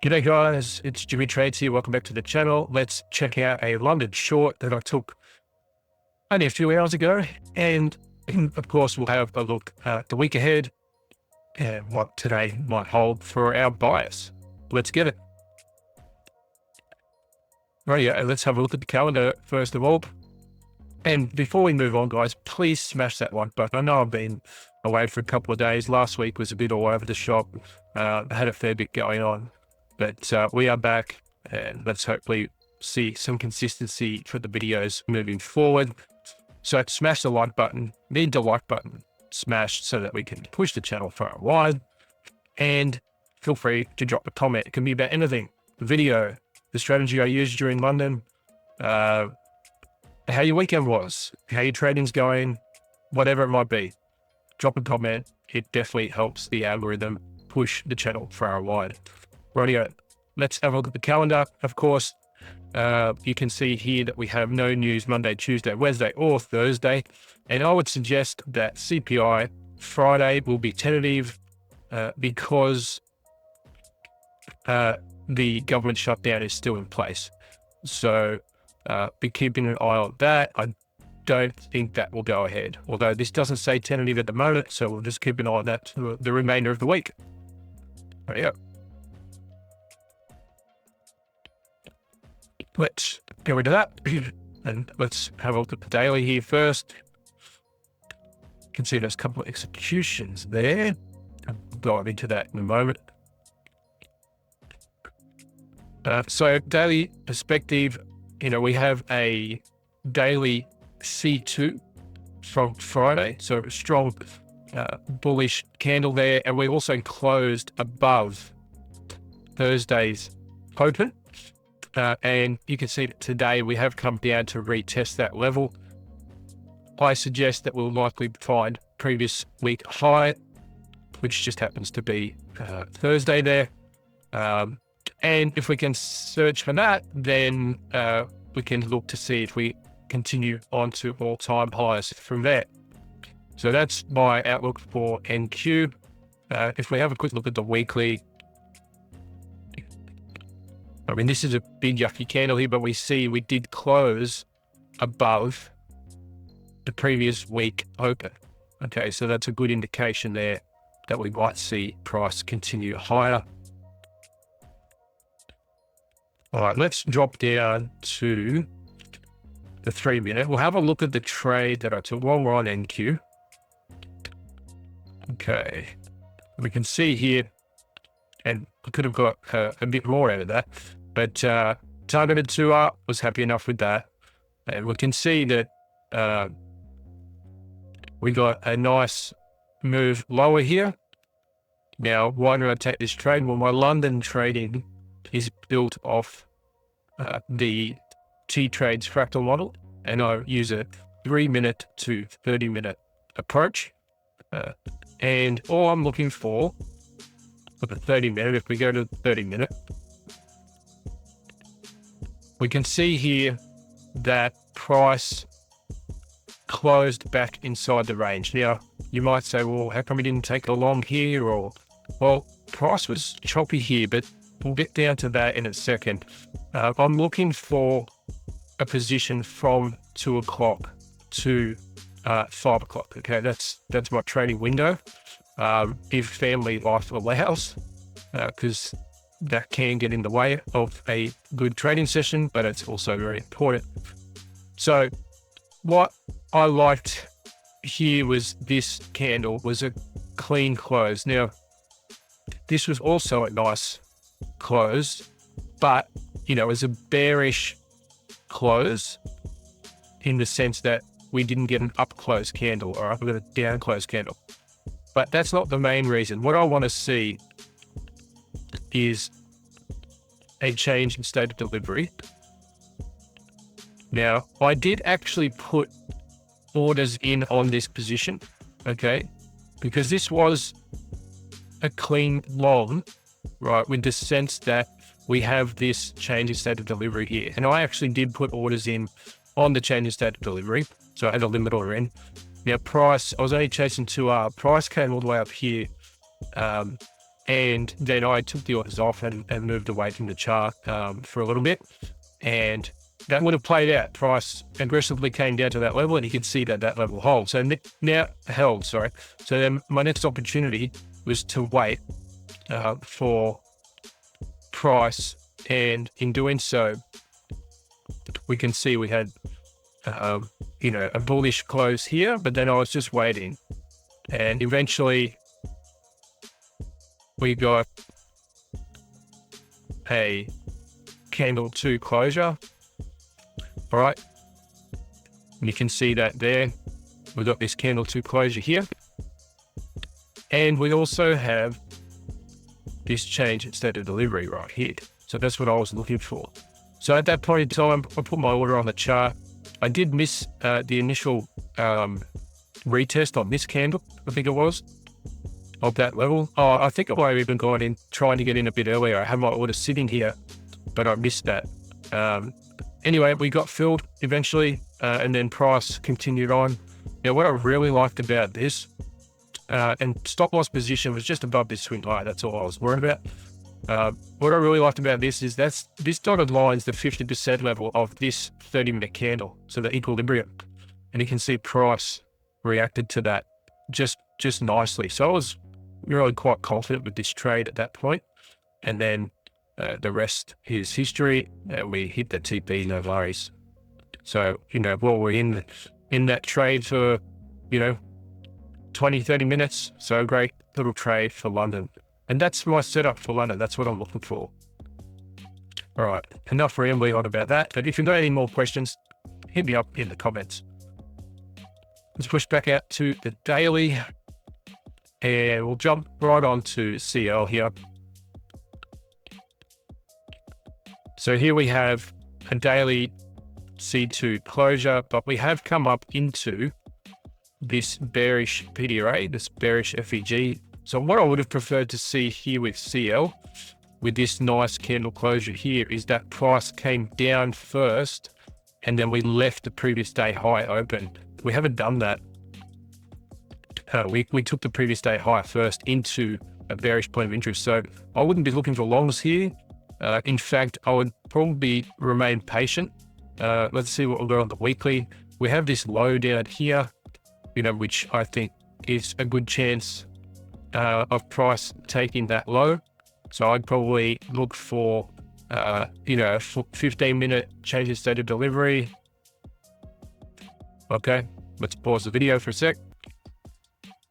G'day guys, it's Jimmy Trades here. Welcome back to the channel. Let's check out a London short that I took only a few hours ago. And of course, we'll have a look at the week ahead and what today might hold for our buyers. Let's get it. Right, yeah, let's have a look at the calendar first of all. And before we move on, guys, please smash that like button. I know I've been away for a couple of days. Last week was a bit all over the shop. I had a fair bit going on. But we are back, and let's hopefully see some consistency for the videos moving forward. So smash the like button, need the like button smashed so that we can push the channel far and wide. And feel free to drop a comment. It can be about anything, the video, the strategy I used during London, how your weekend was, how your trading's going, whatever it might be. Drop a comment. It definitely helps the algorithm push the channel far and wide. Rightio, let's have a look at the calendar. Of course, you can see here that we have no news Monday, Tuesday, Wednesday, or Thursday. And I would suggest that CPI Friday will be tentative because the government shutdown is still in place. So be keeping an eye on that. I don't think that will go ahead, although this doesn't say tentative at the moment. So we'll just keep an eye on that for the remainder of the week. Rightio. Let's go into that and let's have a look at the daily here first. You can see there's a couple of executions there. I'll dive into that in a moment. So daily perspective, we have a daily C2 from Friday. So a strong bullish candle there. And we also closed above Thursday's open. And you can see that today we have come down to retest that level. I suggest that we'll likely find previous week high, which just happens to be Thursday there. And if we can search for that, then we can look to see if we continue on to all-time highs from there. So that's my outlook for NQ. If we have a quick look at the weekly, I mean, this is a big yucky candle here, but we see we did close above the previous week open. Okay, so that's a good indication there that we might see price continue higher. All right, let's drop down to the 3 minute. We'll have a look at the trade that I took while we're on NQ. Okay, we can see here, and we could have got a bit more out of that. But targeted 2 up, was happy enough with that. And we can see that we got a nice move lower here. Now, why did I take this trade? Well, my London trading is built off the T-Trades fractal model, and I use a 3 minute to 30 minute approach. And all I'm looking for the 30 minute, if we go to the 30 minute, we can see here that price closed back inside the range. Now, you might say, well, how come we didn't take a long here? Or, well, price was choppy here, but we'll get down to that in a second. I'm looking for a position from 2 o'clock to 5 o'clock. Okay, that's my trading window. If family life allows, because that can get in the way of a good trading session, but it's also very important. So what I liked here was this candle was a clean close. Now, this was also a nice close, but, it was a bearish close in the sense that we didn't get an up close candle, or we got a down close candle. But that's not the main reason. What I want to see is a change in state of delivery. Now, I did actually put orders in on this position, okay, because this was a clean long, right, with the sense that we have this change in state of delivery here. And I actually did put orders in on the change in state of delivery. So I had a limit order in. Now price, I was only chasing 2R. Price came all the way up here And then I took the orders off and moved away from the chart for a little bit. And that would have played out. Price aggressively came down to that level, and you can see that level holds. So now held, sorry. So then my next opportunity was to wait for price, and in doing so, we can see we had a bullish close here, but then I was just waiting, and eventually we got a candle 2 closure. All right, you can see that there. We've got this candle 2 closure here, and we also have this change in state of delivery right here. So that's what I was looking for. So at that point in time, I put my order on the chart. I did miss the initial retest on this candle, I think it was, of that level. Oh, I think I might have even gone in trying to get in a bit earlier. I had my order sitting here, but I missed that. Anyway, we got filled eventually, and then price continued on. Now, what I really liked about this, and stop loss position was just above this swing high. That's all I was worried about. What I really liked about this is this dotted line is the 50% level of this 30-minute candle, so the equilibrium. And you can see price reacted to that just nicely. So I was really quite confident with this trade at that point. And then the rest is history. We hit the TP, no worries. So, we're in that trade for, 20, 30 minutes. So great little trade for London. And that's my setup for London. That's what I'm looking for. All right, enough rambling on about that. But if you've got any more questions, hit me up in the comments. Let's push back out to the daily, and we'll jump right on to CL here. So here we have a daily C2 closure, but we have come up into this bearish PDRA, this bearish FEG. So what I would have preferred to see here with CL, with this nice candle closure here, is that price came down first, and then we left the previous day high open. We haven't done that. We took the previous day high first into a bearish point of interest. So I wouldn't be looking for longs here. In fact, I would probably remain patient. Let's see what we'll do on the weekly. We have this low down here, which I think is a good chance of price taking that low. So I'd probably look for, 15-minute change in state of delivery. Okay, let's pause the video for a sec.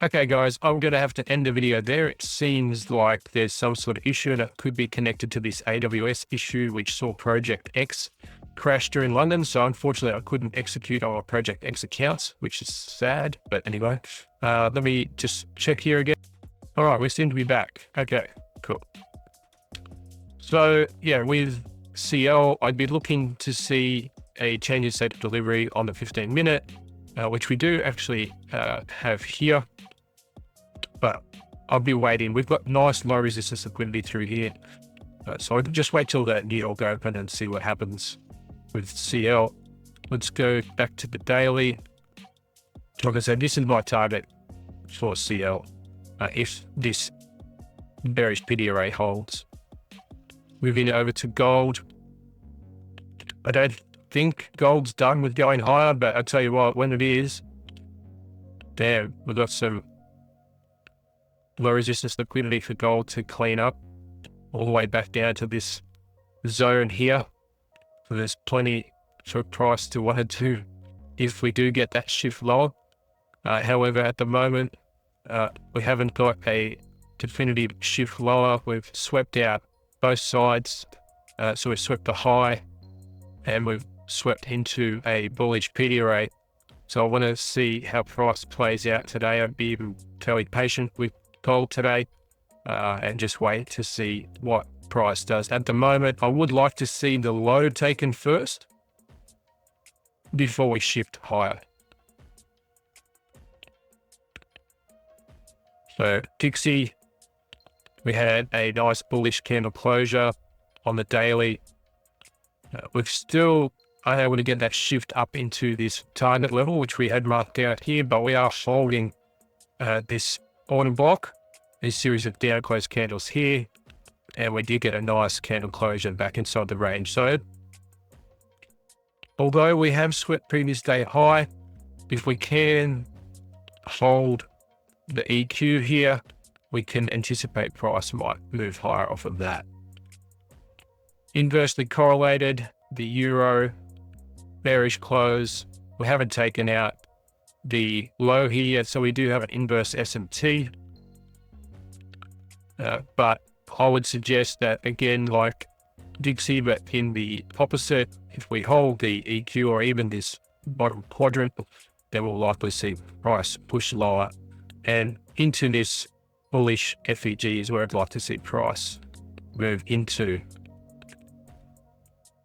Okay, guys, I'm going to have to end the video there. It seems like there's some sort of issue that could be connected to this AWS issue, which saw Project X crash during London. So unfortunately, I couldn't execute on my Project X accounts, which is sad. But anyway, let me just check here again. All right, we seem to be back. Okay, cool. So yeah, with CL, I'd be looking to see a change in state of delivery on the 15-minute, which we do actually have here. But I'll be waiting. We've got nice low resistance liquidity through here. So I'll just wait till that New York open and see what happens with CL. Let's go back to the daily. Like I said, this is my target for CL. If this bearish PDRA holds. Moving over to gold. I don't think gold's done with going higher, but I'll tell you what, when it is, damn, we've got some low resistance liquidity for gold to clean up all the way back down to this zone here. So there's plenty for price to want to if we do get that shift lower. However, at the moment, we haven't got a definitive shift lower. We've swept out both sides. So we've swept the high and we've swept into a bullish PDRA. So I want to see how price plays out today. I'd be even fairly patient with gold today and just wait to see what price does. At the moment, I would like to see the low taken first before we shift higher. So Dixie, we had a nice bullish candle closure on the daily. We've still unable to get that shift up into this target level, which we had marked out here, but we are holding this order block. a series of down close candles here, and we did get a nice candle closure back inside the range. So although we have swept previous day high, if we can hold the EQ here, we can anticipate price might move higher off of that. Inversely correlated, the euro bearish close. We haven't taken out the low here, so we do have an inverse SMT. But I would suggest that, again, like Dixie, but in the opposite, if we hold the EQ or even this bottom quadrant, then we'll likely see price push lower and into this bullish FEG is where I'd like to see price move into.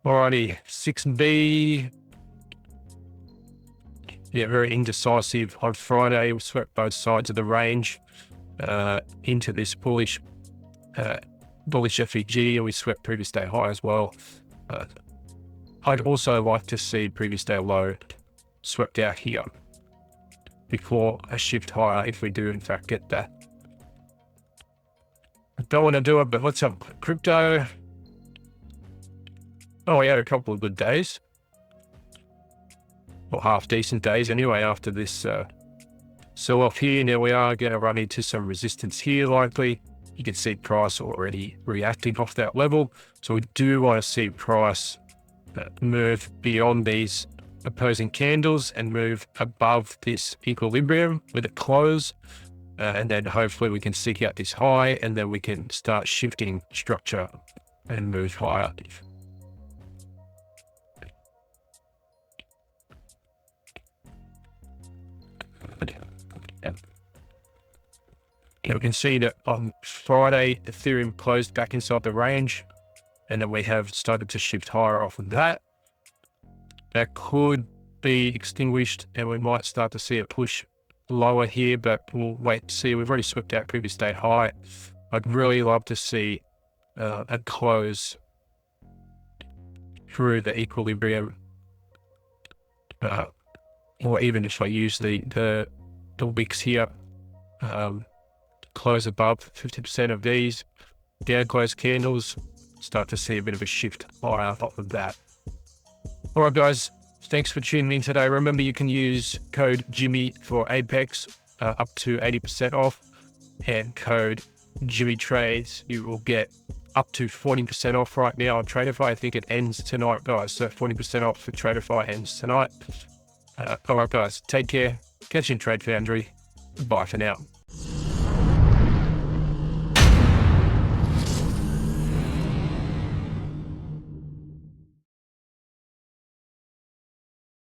Alrighty, 6B. Yeah, very indecisive on Friday. We swept both sides of the range into this bullish FEG, and we swept previous day high as well. I'd also like to see previous day low swept out here before a shift higher if we do in fact get that. I don't want to do it, but let's have crypto. Oh, we had a couple of good days. Or half decent days anyway after this sell-off here. Now we are going to run into some resistance here likely. You can see price already reacting off that level. So we do want to see price move beyond these opposing candles and move above this equilibrium with a close. And then hopefully we can seek out this high, and then we can start shifting structure and move higher. Now we can see that on Friday, Ethereum closed back inside the range, and then we have started to shift higher off of that. That could be extinguished, and we might start to see it push lower here, but we'll wait to see. We've already swept out previous day high. I'd really love to see a close through the equilibrium, or even if I use the wicks here, close above 50% of these down close candles, start to see a bit of a shift higher off of that. All right, guys, thanks for tuning in today. Remember, you can use code Jimmy for Apex up to 80% off, and code Jimmy Trades. You will get up to 40% off right now on Tradeify. I think it ends tonight, guys. So 40% off for Tradeify ends tonight. All right, guys, take care. Catch you in Trade Foundry. Bye for now.